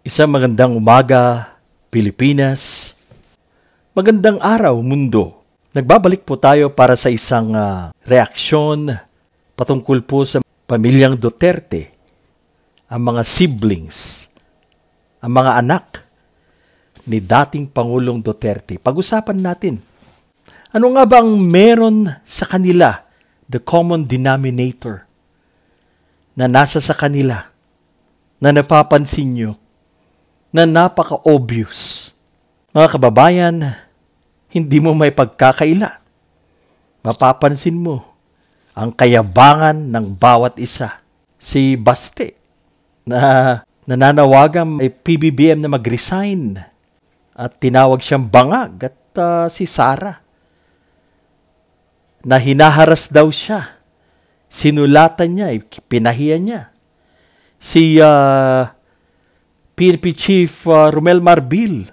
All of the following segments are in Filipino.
Isang magandang umaga, Pilipinas. Magandang araw, mundo. Nagbabalik po tayo para sa isang reaksyon patungkol po sa pamilyang Duterte, ang mga siblings, ang mga anak ni dating Pangulong Duterte. Pag-usapan natin, ano nga bang meron sa kanila, the common denominator, na nasa sa kanila, na napapansin nyo, na napaka-obvious. Mga kababayan, hindi mo may pagkakaila. Mapapansin mo ang kayabangan ng bawat isa. Si Baste, na nananawagan ay PBBM na mag-resign at tinawag siyang bangag, at si Sara, na hinaharas daw siya. Sinulatan niya, pinahiya niya. Si PNP Chief Romel Marbil,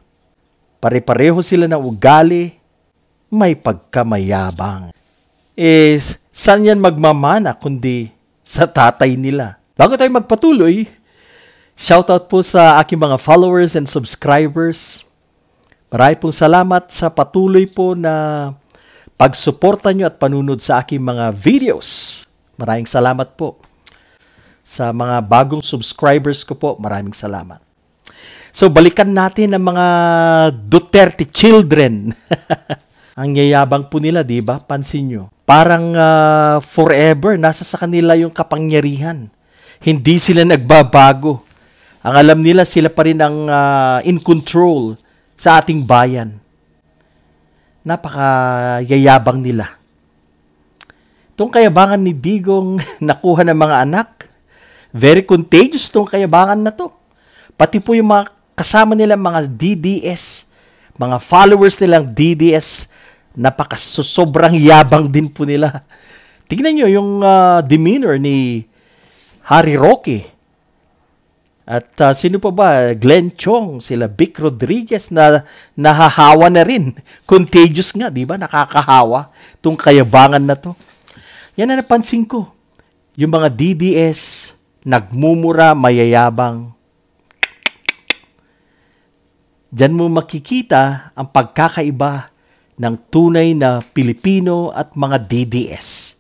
pare-pareho sila ng ugali, may pagkamayabang. Saan yan magmamana kundi sa tatay nila? Bago tayo magpatuloy, shoutout po sa aking mga followers and subscribers. Marami pong salamat sa patuloy po na pagsuporta nyo at panunod sa aking mga videos. Maraming salamat po. Sa mga bagong subscribers ko po, maraming salamat. So, balikan natin ang mga Duterte children. Ang yayabang po nila, di ba? Pansin nyo. Parang forever, nasa sa kanila yung kapangyarihan. Hindi sila nagbabago. Ang alam nila, sila pa rin ang in control sa ating bayan. Napaka-yayabang nila. Itong kayabangan ni Digong nakuha ng mga anak, very contagious itong kayabangan na to. Pati po yung mga kasama nila, mga DDS, mga followers nilang DDS, sobrang yabang din po nila. Tingnan nyo yung demeanor ni Harry Roque. At sino pa ba? Glenn Chong, sila Vic Rodriguez na nahahawa na rin. Contagious nga, di ba? Nakakahawa itong kayabangan na to. Yan na napansin ko. Yung mga DDS, nagmumura, mayayabang. Diyan mo makikita ang pagkakaiba ng tunay na Pilipino at mga DDS.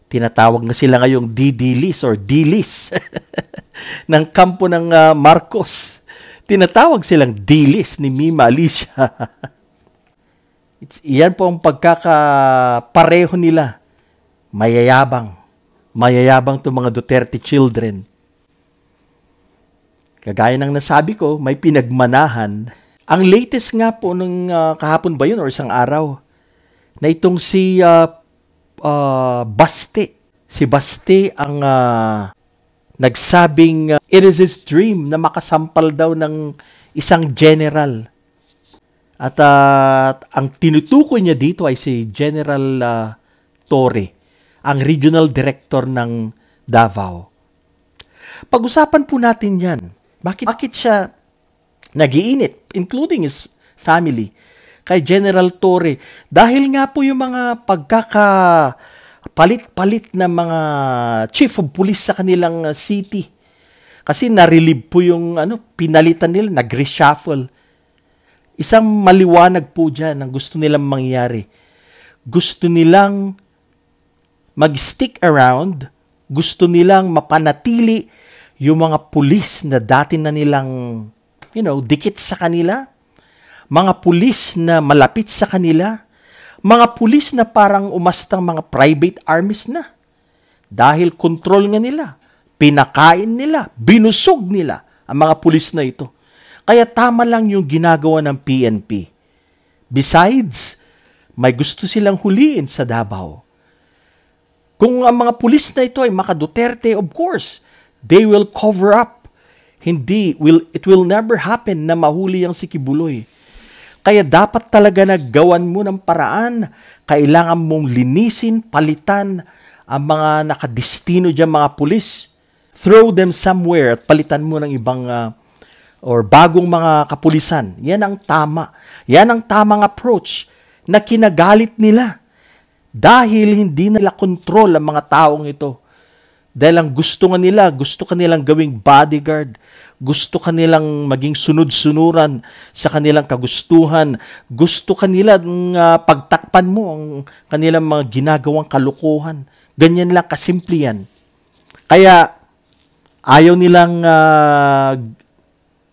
Tinatawag na sila ngayong DDLIS or DLIS ng kampo ng Marcos. Tinatawag silang DLIS ni Mima Alicia. Iyan po ang pagkakapareho nila. Mayayabang. Mayayabang to mga Duterte children. Kagaya ng nasabi ko, may pinagmanahan. Ang latest nga po nung kahapon ba yun or isang araw, na itong si Baste. Si Baste ang nagsabing it is his dream na makasampal daw ng isang general. At ang tinutukoy niya dito ay si General Torre, ang regional director ng Davao. Pag-usapan po natin yan. Bakit siya nag-iinit, including his family, kay General Torre? Dahil nga po yung mga pagkakapalit-palit na mga chief of police sa kanilang city. Kasi na-relieve po yung pinalitan nila, nag-reshuffle. Isang maliwanag po dyan ang gusto nilang mangyari. Gusto nilang mag-stick around, gusto nilang mapanatili yung mga pulis na dati na nilang, dikit sa kanila, mga pulis na malapit sa kanila, mga pulis na parang umastang mga private armies na. Dahil control nga nila, pinakain nila, binusog nila ang mga pulis na ito. Kaya tama lang yung ginagawa ng PNP. Besides, may gusto silang huliin sa Davao. Kung ang mga pulis na ito ay maka Duterte, of course, they will cover up. It will never happen na mahuli ang si Kibuloy. Kaya dapat talaga naggawan mo ng paraan. Kailangan mong linisin, palitan ang mga nakadestino dyan mga pulis. Throw them somewhere at palitan mo ng ibang or bagong mga kapulisan. Yan ang tama. Yan ang tamang approach na kinagalit nila. Dahil hindi nila kontrol ang mga taong ito. Dahil ang gusto kanilang gawing bodyguard, gusto kanilang maging sunod-sunuran sa kanilang kagustuhan, gusto kanilang pagtakpan mo ang kanilang mga ginagawang kalukuhan. Ganyan lang kasimple yan. Kaya ayaw nilang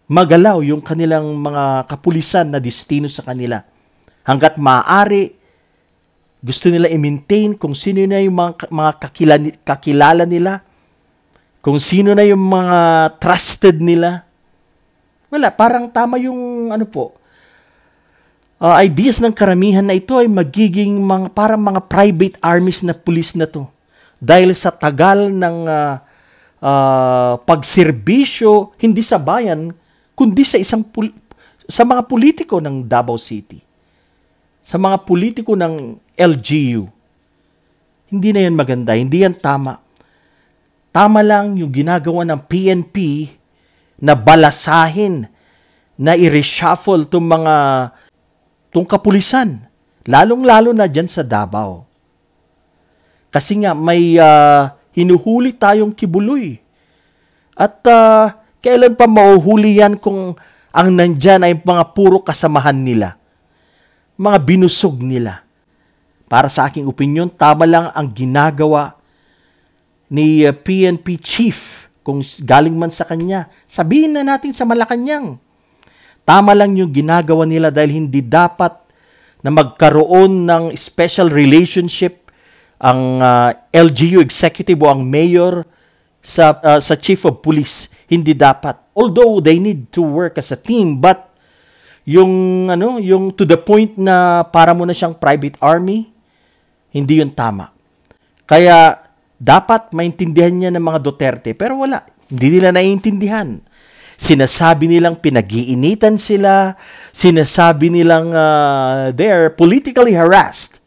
magalaw yung kanilang mga kapulisan na destino sa kanila. Hanggat maaari, gusto nila i-maintain kung sino na yung mga kakilala nila, kung sino na yung mga trusted nila. Wala, parang tama yung ideas ng karamihan na ito ay magiging parang mga private armies na pulis na to. Dahil sa tagal ng pagserbisyo, hindi sa bayan, kundi sa sa mga politiko ng Davao City. Sa mga politiko ng LGU. Hindi na yan maganda, hindi yan tama. Tama lang yung ginagawa ng PNP na balasahin, na i-reshuffle itong kapulisan, lalong-lalo na dyan sa Davao. Kasi nga may hinuhuli tayong kibuloy. At kailan pa mauhuli yan kung ang nandyan ay mga puro kasamahan nila, mga binusog nila. Para sa aking opinyon, tama lang ang ginagawa ni PNP chief. Kung galing man sa kanya, sabihin na natin sa Malacanang. Tama lang yung ginagawa nila dahil hindi dapat na magkaroon ng special relationship ang LGU executive o ang mayor sa chief of police. Hindi dapat. Although they need to work as a team, but yung to the point na para mo na siyang private army, hindi yun tama. Kaya dapat maintindihan niya ng mga Duterte, pero wala, hindi nila naiintindihan. Sinasabi nilang pinag-iinitan sila, sinasabi nilang they're politically harassed,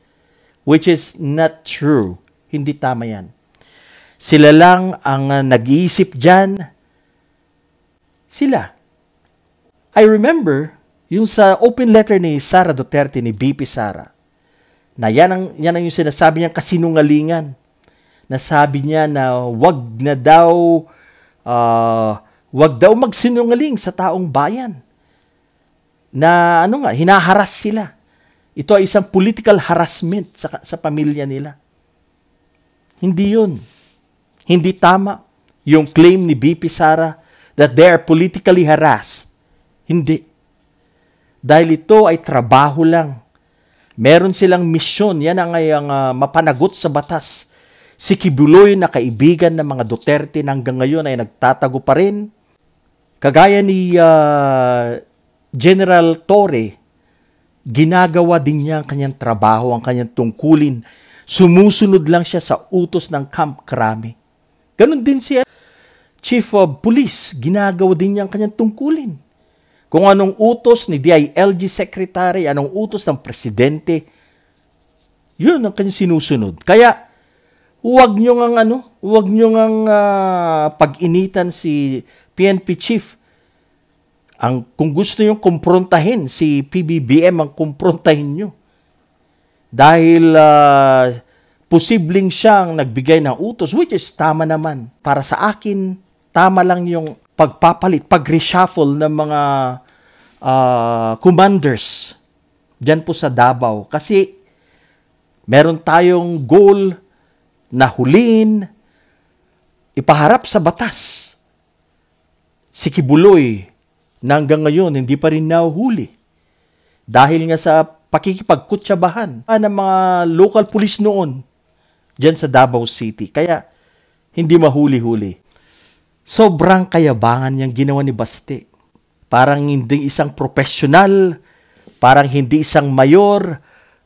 which is not true. Hindi tama yan. Sila lang ang nag-iisip dyan. Sila. I remember yung sa open letter ni Sara Duterte, ni VP Sara, na yan ang yung sinasabi niyang kasinungalingan. Nasabi niya na wag daw magsinungaling sa taong bayan. Na hinaharas sila. Ito ay isang political harassment sa pamilya nila. Hindi yun. Hindi tama yung claim ni VP Sara that they are politically harassed. Hindi. Dahil ito ay trabaho lang. Meron silang misyon. Yan ang mapanagot sa batas. Si Kibuloy na kaibigan ng mga Duterte na hanggang ngayon ay nagtatago pa rin. Kagaya ni General Torre, ginagawa din niya ang kanyang trabaho, ang kanyang tungkulin. Sumusunod lang siya sa utos ng Camp Crame. Ganon din si Chief of Police, ginagawa din niya ang kanyang tungkulin. Kung anong utos ni DILG Secretary, anong utos ng Presidente, yun ang kanyang sinusunod. Kaya, huwag nyo ngang pag-initan si PNP Chief. Kung gusto nyo kumprontahin si PBBM, ang kumprontahin nyo. Dahil posibleng siyang nagbigay ng utos, which is tama naman. Para sa akin, tama lang yung pagpapalit, pag-reshuffle ng mga commanders dyan po sa Davao. Kasi meron tayong goal na huliin, ipaharap sa batas si Kibuloy na hanggang ngayon hindi pa rin nahuhuli. Dahil nga sa pakikipagkutsabahan ng mga local police noon dyan sa Davao City. Kaya hindi mahuli-huli. Sobrang kayabangan yung ginawa ni Baste. Parang hindi isang profesional, parang hindi isang mayor,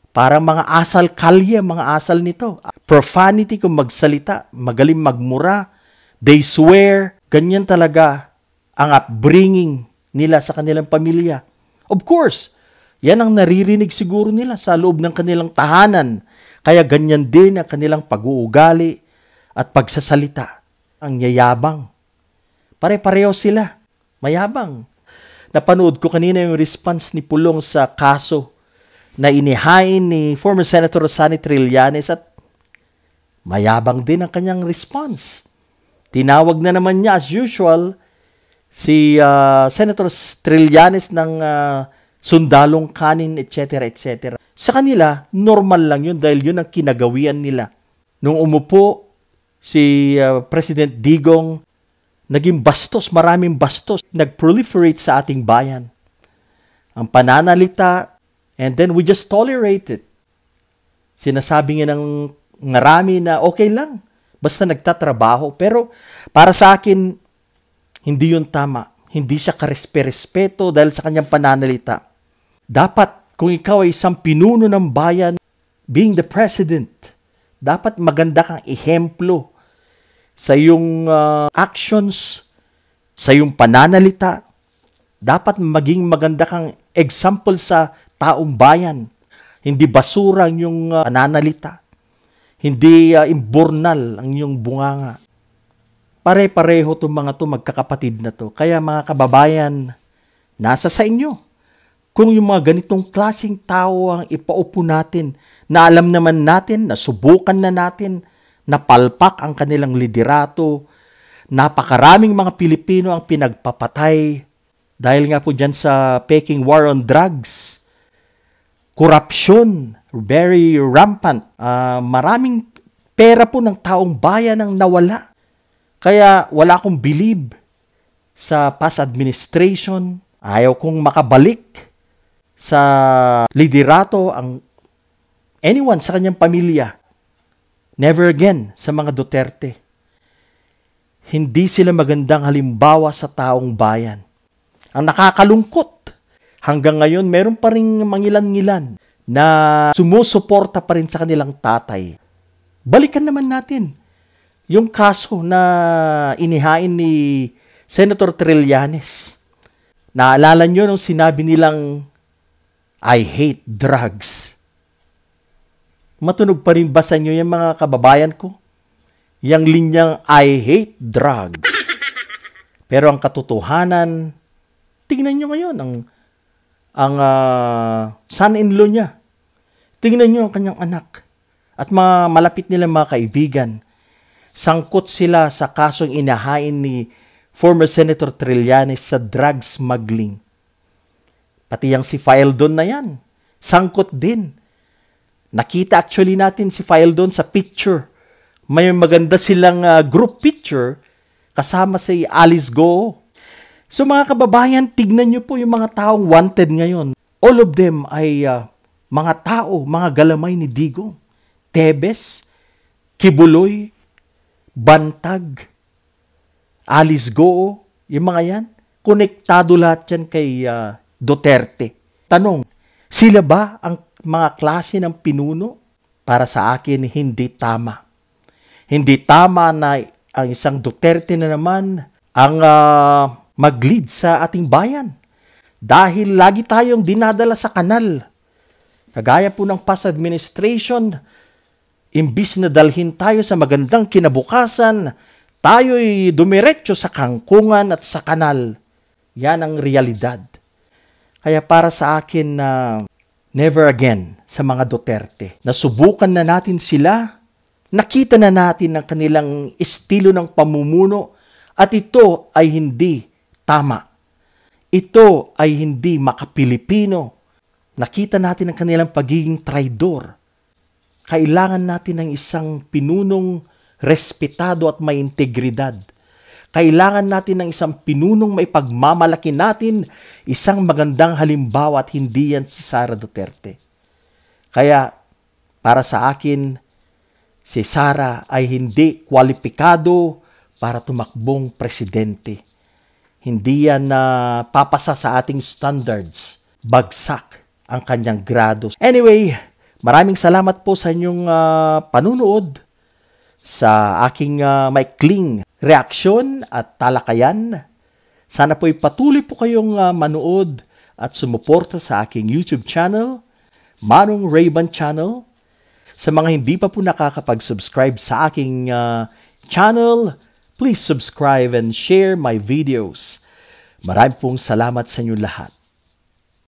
parang mga asal kalye, mga asal nito. Profanity kung magsalita, magaling magmura, they swear, ganyan talaga ang upbringing nila sa kanilang pamilya. Of course, yan ang naririnig siguro nila sa loob ng kanilang tahanan. Kaya ganyan din ang kanilang pag-uugali at pagsasalita. Ang yayabang. Pare-pareho sila. Mayabang. Napanood ko kanina yung response ni Pulong sa kaso na inihain ni former Senator Rosani Trillanes at mayabang din ang kanyang response. Tinawag na naman niya as usual si Senator Trillanes ng sundalong kanin, etc., etc. Sa kanila, normal lang yun dahil yun ang kinagawian nila. Nung umupo si President Digong, naging bastos, maraming bastos, nag-proliferate sa ating bayan. Ang pananalita, and then we just tolerate it. Sinasabi nga ng marami na okay lang, basta nagtatrabaho. Pero para sa akin, hindi yun tama. Hindi siya karespe-respeto dahil sa kanyang pananalita. Dapat, kung ikaw ay isang pinuno ng bayan, being the president, dapat maganda kang ehemplo sa iyong actions, sa iyong pananalita. Dapat maging maganda kang example sa taong bayan. Hindi basura ang iyong pananalita. Hindi imbornal ang iyong bunganga. Pare-pareho itong mga to, magkakapatid na to. Kaya mga kababayan, nasa sa inyo. Kung yung mga ganitong klaseng tao ang ipaupo natin, na alam naman natin, nasubukan na natin, napalpak ang kanilang liderato, napakaraming mga Pilipino ang pinagpapatay dahil nga po dyan sa Peking war on drugs, korupsyon, very rampant, maraming pera po ng taong bayan ang nawala. Kaya wala akong believe sa past administration, ayaw kong makabalik sa liderato ang anyone sa kanyang pamilya. Never again sa mga Duterte. Hindi sila magandang halimbawa sa taong bayan. Ang nakakalungkot, hanggang ngayon meron pa rin mangilan-ngilan na sumusuporta pa rin sa kanilang tatay. Balikan naman natin yung kaso na inihain ni Senator Trillanes. Naalala nyo nung sinabi nilang, I hate drugs. Matunog pa rin ba sa inyo yung mga kababayan ko? Yang linyang I hate drugs. Pero ang katotohanan, tingnan nyo ngayon ang son-in-law niya. Tingnan nyo ang kanyang anak. At mga malapit nilang mga kaibigan. Sangkot sila sa kasong inahain ni former Senator Trillanes sa drug smuggling. Pati yung si Faeldon na yan, sangkot din. Nakita actually natin si Faeldon sa picture. May maganda silang group picture kasama si Alice Go. So mga kababayan, tignan nyo po yung mga taong wanted ngayon. All of them ay mga tao, mga galamay ni Digong. Tebes, Kibuloy, Bantag, Alice Go, yung mga yan. Konektado lahat yan kay Duterte. Tanong, sila ba ang mga klase ng pinuno? Para sa akin, hindi tama. Hindi tama na ang isang Duterte na naman ang mag-lead sa ating bayan. Dahil lagi tayong dinadala sa kanal. Kagaya po ng past administration, imbis na dalhin tayo sa magandang kinabukasan, tayo'y dumiretso sa kangkungan at sa kanal. Yan ang realidad. Kaya para sa akin never again sa mga Duterte. Nasubukan na natin sila, nakita na natin ang kanilang estilo ng pamumuno at ito ay hindi tama. Ito ay hindi makapilipino. Nakita natin ang kanilang pagiging traidor. Kailangan natin ng isang pinunong respetado at may integridad. Kailangan natin ng isang pinunong may pagmamalaki natin, isang magandang halimbawa at hindi yan si Sara Duterte. Kaya, para sa akin, si Sara ay hindi kwalipikado para tumakbong presidente. Hindi yan papasa sa ating standards. Bagsak ang kanyang grado. Anyway, maraming salamat po sa inyong panunood sa aking maikling reaksyon at talakayan. Sana po ipatuloy po kayong manood at sumuporta sa aking YouTube channel, Manong Rayban Channel. Sa mga hindi pa po nakakapag-subscribe sa aking channel, please subscribe and share my videos. Maraming pong salamat sa inyo lahat.